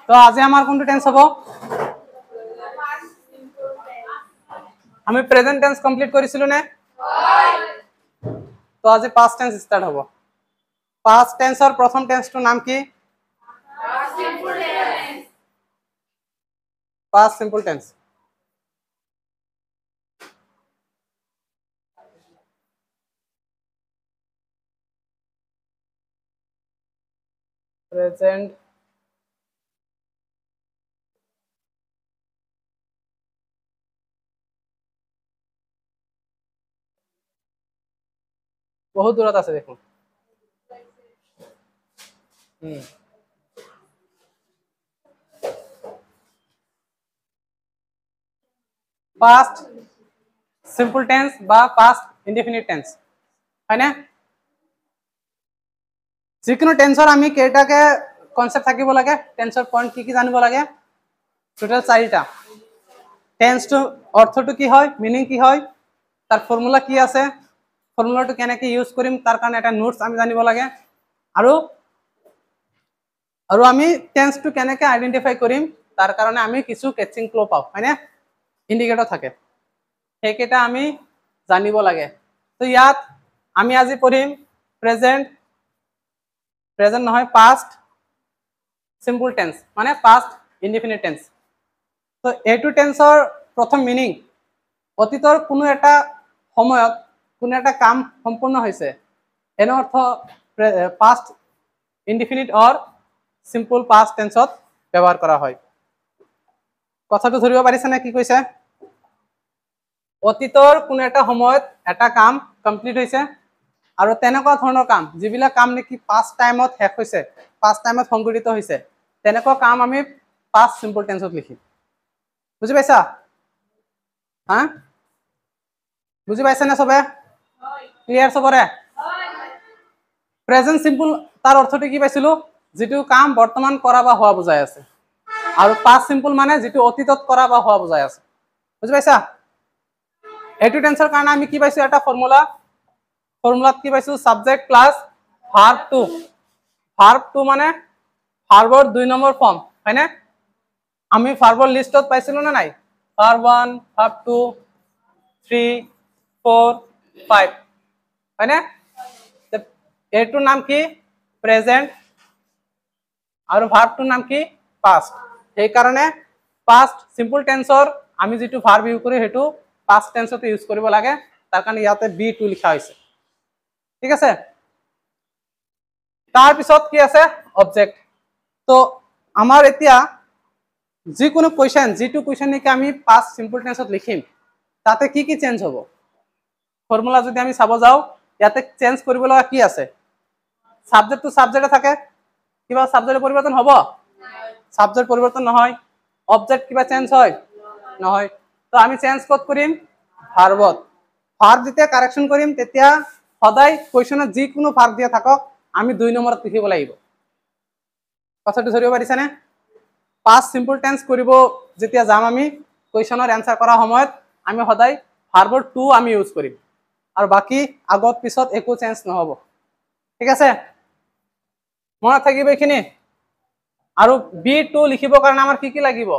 তো আজি আমার কোনটো টেন্স হবো আমি প্রেজেন্ট টেন্স কমপ্লিট করেছিল না তো আজি পাস্ট টেন্স স্টার্ট হবো পাস্ট টেন্সর প্রথম টেন্সটোর নাম কি পাস্ট সিম্পল টেন্স প্রেজেন্ট বহুত দূরত আছে দেখুন পাস্ট সিম্পল টেন্স বা পাস্ট ইনডিফিনিট টেন্স হয় না যিকোনো টেন্সৰ আমি কেইটাকে কনসেপ্ট থাকিব লাগে টেন্সৰ পইণ্ট কি জানিব লাগে টোটাল 4টা টেন্সটো অৰ্থটো কি হয় মিনিং কি হয় তাৰ ফৰ্মুলা কি আছে ফৰ্মুলাটো কেনেকৈ ইউজ কৰিম তাৰ কাৰণে এটা নোটছ আমি জানিব লাগে আৰু আমি টেন্সটো কেনেকৈ আইডেন্টিফাই কৰিম তাৰ কাৰণে আমি কিছু কেচিং ক্লো পাওঁ হয়নে ইন্ডিকেটৰ থাকে সেইকেইটা আমি জানিব লাগে তো ইয়াত আমি আজি পঢ়িম প্ৰেজেন্ট নহয় পাস্ট সিম্পল টেন্স মানে পাস্ট ইনডিফিনিট টেন্স তো এইটো টেন্সৰ প্ৰথম মিনিং অতীতৰ কোনো এটা সময়ত কোনো এটা কাম সম্পূৰ্ণ হৈছে এনে অৰ্থ পাস্ট ইনডিফিনিট অৰ সিম্পল পাস্ট টেন্সত ব্যৱহাৰ কৰা হয় কথাটো ধৰিব পাৰিছে নে কি কৈছে অতীতৰ কোনো এটা সময়ত এটা কাম কমপ্লিট হৈছে আৰু তেনেকুৱা ধৰণৰ কাম যিবিলাক কাম নেকি পাস্ট টাইমত শেষ হৈছে পাস্ট টাইমত সংঘটিত হৈছে তেনেকুৱা কাম আমি পাস্ট সিম্পল টেন্সত লিখিম বুজি পাইছা হা বুজি পাইছে না সবে ক্লিয়াৰ সবৰে প্ৰেজেন্ট সিম্পল তাৰ অৰ্থটো কি পাইছিলো যেটো কাম বৰ্তমান কৰা বা হোৱা বুজাই আছে আৰু পাস্ট সিম্পল মানে যেটো অতীতত কৰা বা হোৱা বুজাই আছে বুজি পাইছা এইটো টেন্সৰ কাৰণে আমি কি পাইছো এটা ফৰ্মুলাত কি পাইছো সাবজেক্ট প্লাস ভাৰ্ব টু মানে ভাৰ্বৰ 2 নম্বৰ ফৰ্ম হয়নে আমি ভাৰ্বৰ লিষ্টত পাইছিলো না নাই ভাৰ্ব 1 ভাৰ্ব 2 3 4 5 হয়নে এটোৰ নাম কি প্ৰেজেন্ট আৰু ভাৰ্বটোৰ নাম কি পাস্ট সেই কাৰণে পাস্ট সিম্পল টেন্সৰ আমি যেটো ভাৰ্ব ইউজ কৰি হেতু পাস্ট টেন্সতে ইউজ কৰিব লাগে তাৰ কাৰণে ইয়াতে বি2 লিখা হৈছে ঠিক আছে তাৰ পিছত কি আছে অবজেক্ট তো আমাৰ এতিয়া যিকোনো কোৱেশ্চন যেটো কোৱেশ্চন নেকি আমি পাস্ট সিম্পল টেন্সত লিখিম তাতে কি কি চেঞ্জ হ'ব ফৰ্মুলা যদি আমি চাব যাও ইয়াতে চেঞ্জ কৰিব লগা কি আছে সাবজেক্ট টু সাবজেক্টে থাকে কিবা সাবজেক্টেৰ পৰিৱৰ্তন হ'ব সাবজেক্ট পৰিৱৰ্তন নহয় অবজেক্ট কিবা চেঞ্জ হয় নহয় তো আমি চেঞ্জ কত কৰিম ভাৰ্বত ভাৰ্ব যেতিয়া কাৰেকশন কৰিম তেতিয়া সদায় কোৱেশ্চনত যিকোনো ভাৰ্ব দিয়া থাকক আমি 2 নম্বৰত লিখিব লাগিব কথাটো ধৰিব পাৰিছা নে পাস্ট সিম্পল টেন্স কৰিব যেতিয়া যাম আমি কোৱেশ্চনৰ আনসাৰ কৰা সময়ত আমি সদায় ভাৰ্বৰ টু আমি ইউজ কৰিম আৰু বাকি আগত পিছত একো চেঞ্জ নহব ঠিক আছে মনত থাকিব এইখিনি আৰু বি2 লিখিবৰ কাৰণে আমাৰ কি লাগিব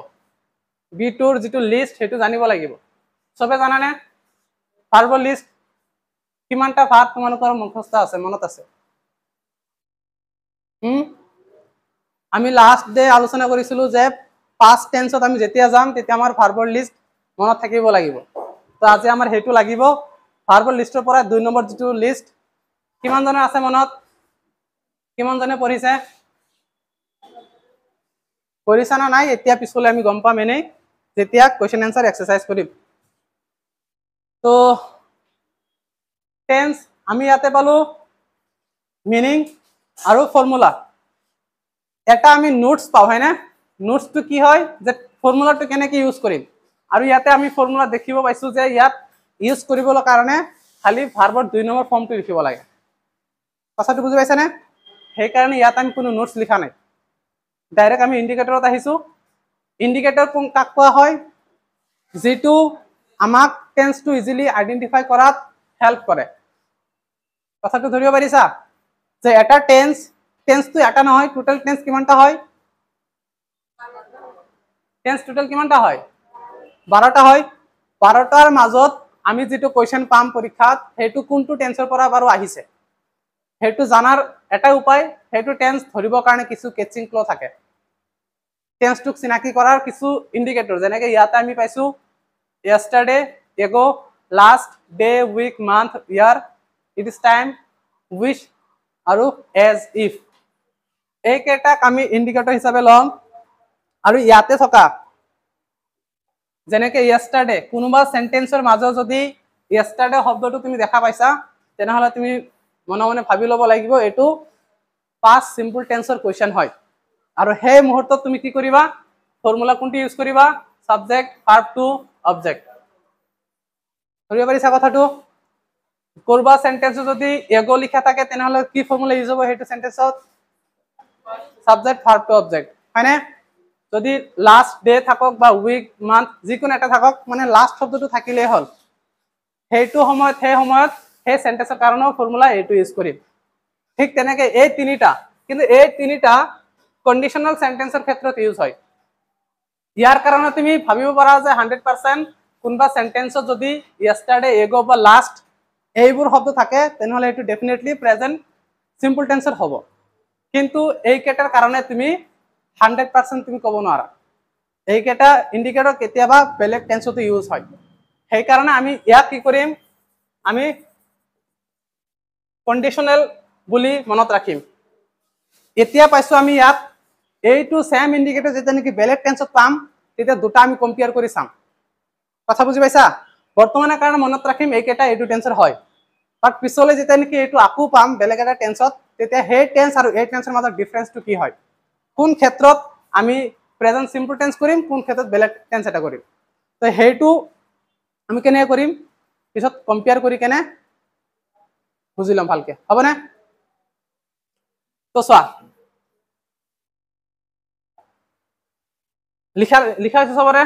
বি2ৰ যেটো লিষ্ট হেতু জানিব লাগিব সবে জানানে ভাৰ্বৰ লিষ্ট কিমানটা ভাৰ্ব তোমালোকৰ মুখস্থ আছে মনত আছে আমি লাস্ট ডে আলোচনা কৰিছিলো যে পাস্ট টেন্সত আমি যেতিয়া যাম তেতিয়া আমাৰ ভাৰ্বৰ লিষ্ট মনত থাকিব লাগিব তো আজি আমাৰ হেতু লাগিব ভাৰ্বৰ লিষ্টৰ পৰা 2 নম্বৰ যেটো লিষ্ট কিমান জনৰ আছে মনত কিমান জনে পঢ়িছে পঢ়িছা না নাই এতিয়া পিছলৈ আমি গম পাম এনেই যেতিয়া কোৱেশ্চন আনসাৰ এক্সাৰসাইজ কৰিম তো টেন্স আমি ইয়াতে পালো মিনিং আৰু ফৰ্মুলা এটা আমি নোটস পাও হয় না নোটসটো কি হয় যে ফৰ্মুলাটো কেনেকৈ ইউজ কৰিম আৰু ইয়াতে আমি ফৰ্মুলা দেখিব পাইছো যে ইয়াত ইউজ কৰিবলৈ কাৰণে খালি ভাৰ্বৰ 2 নম্বৰ ফৰ্মটো লিখিব লাগে কথাটো বুজি পাইছানে সেই কাৰণে ইয়াত আমি কোনো নোটস লিখা নাই ডাইৰেক্ট আমি ইন্ডিকেটৰত আহিছো ইন্ডিকেটৰ কোন কাক কোৱা হয় যেটো আমাক টেন্সটো ইজিলি আইডেন্টিফাই কৰাত হেল্প কৰে কথাটো ধৰিব পাৰিছা যে এটা টেন্সটো এটা নহয় টোটাল টেন্স কিমানটা হয় টেন্স টোটাল কিমানটা হয় 12টা হয় 12টাৰ মাজত আমি যেটো কোৱেশ্চন পাম পৰীক্ষাত হেতু কোনটো টেন্সৰ পৰা বাৰু আহিছে হেতু জানাৰ এটা উপায় হেতু টেন্স ধৰিবৰ কাৰণে কিছু কেচিং ক্ল থাকে টেন্সটোক চিনাকি কৰাৰ কিছু ইন্ডিকেটৰ যেনেকৈ ইয়াতে আমি পাইছো yesterday ago last day week month year it is time wish আৰু as if এইকেইটাক আমি ইন্ডিকেটৰ হিচাপে লম আৰু ইয়াতে থকা যেনেকৈ yesterday কোনোবা সেন্টেন্সৰ মাজত যদি yesterday শব্দটো তুমি দেখা পাইছা তেনেহলে তুমি মনে মনে ভাবি ল'ব লাগিব এটো past simple tenseৰ কোৱেশ্চন হয় আৰু সেই মুহূৰ্তত তুমি কি কৰিবা ফৰ্মুলা কোনটো ইউজ কৰিবা সাবজেক্ট ভাৰ্ব টু অবজেক্ট ধৰিব পাৰিছা কথাটো কৰবা সেন্টেন্স যদি এগো লিখা থাকে তেনেহলে কি ফৰ্মুলা ইউজ হ'ব হেতু সেন্টেন্সত সাবজেক্ট ভার্ব টু অবজেক্ট হয়নে যদি লাস্ট ডে থাকক বা উইক মান্থ যিকোনো এটা থাকক মানে লাস্ট শব্দটো থাকিলে হল হেতু সময়ত সেই সেন্টেন্সৰ কাৰণে ফৰ্মুলা এটো ইউজ কৰিম ঠিক তেনেকৈ এই তিনিটা কিন্তু এই তিনিটা কন্ডিশনাল সেন্টেন্সৰ ক্ষেত্ৰত ইউজ হয় ইয়াৰ কাৰণে তুমি ভাবিব পাৰা যে 100% কোনবা সেন্টেন্সত যদি yesterday ago বা last এইবোৰ শব্দ থাকে তেনেহলে এটো ডেফিনেটলি প্ৰেজেন্ট সিম্পল টেন্সৰ হ'ব কিন্তু এই কেটাৰ কাৰণে তুমি 100% তুমি ক'ব নোৱাৰা এই কেটা ইন্ডিকেটৰ কেতিয়াবা বেলেগ টেন্সতো ইউজ হয় সেই কাৰণে আমি ইয়াক কি কৰিম আমি কন্ডিশনাল বুলি মনত ৰাখিম এতিয়া পাইছো আমি ইয়াত এইটো সেম ইন্ডিকেটৰ যেটা নেকি বেলেগ টেন্সত পাম তেতিয়া দুটা আমি কম্পেয়াৰ কৰি চাম কথা বুজি পাইছা বৰ্তমানৰ কাৰণে মনত ৰাখিম এইকেটা এইটো টেন্সৰ হয় বাট পিছলৈ যেটা নেকি এইটো আকু পাম বেলেগ এটা টেন্সত তেতিয়া হে টেন্স আৰু এই টেন্সৰ মাজৰ ডিফাৰেন্সটো কি হয় কোন ক্ষেত্ৰত আমি প্ৰেজেন্ট সিম্পল টেন্স কৰিম কোন ক্ষেত্ৰত বেলেগ টেন্স এটা কৰিম তো হেতু আমি কেনে কৰিম পিছত কম্পেয়াৰ কৰি কেনে বুজি লম ভালকে হ'ব না তো চোৱা লিখা আছে সবৰে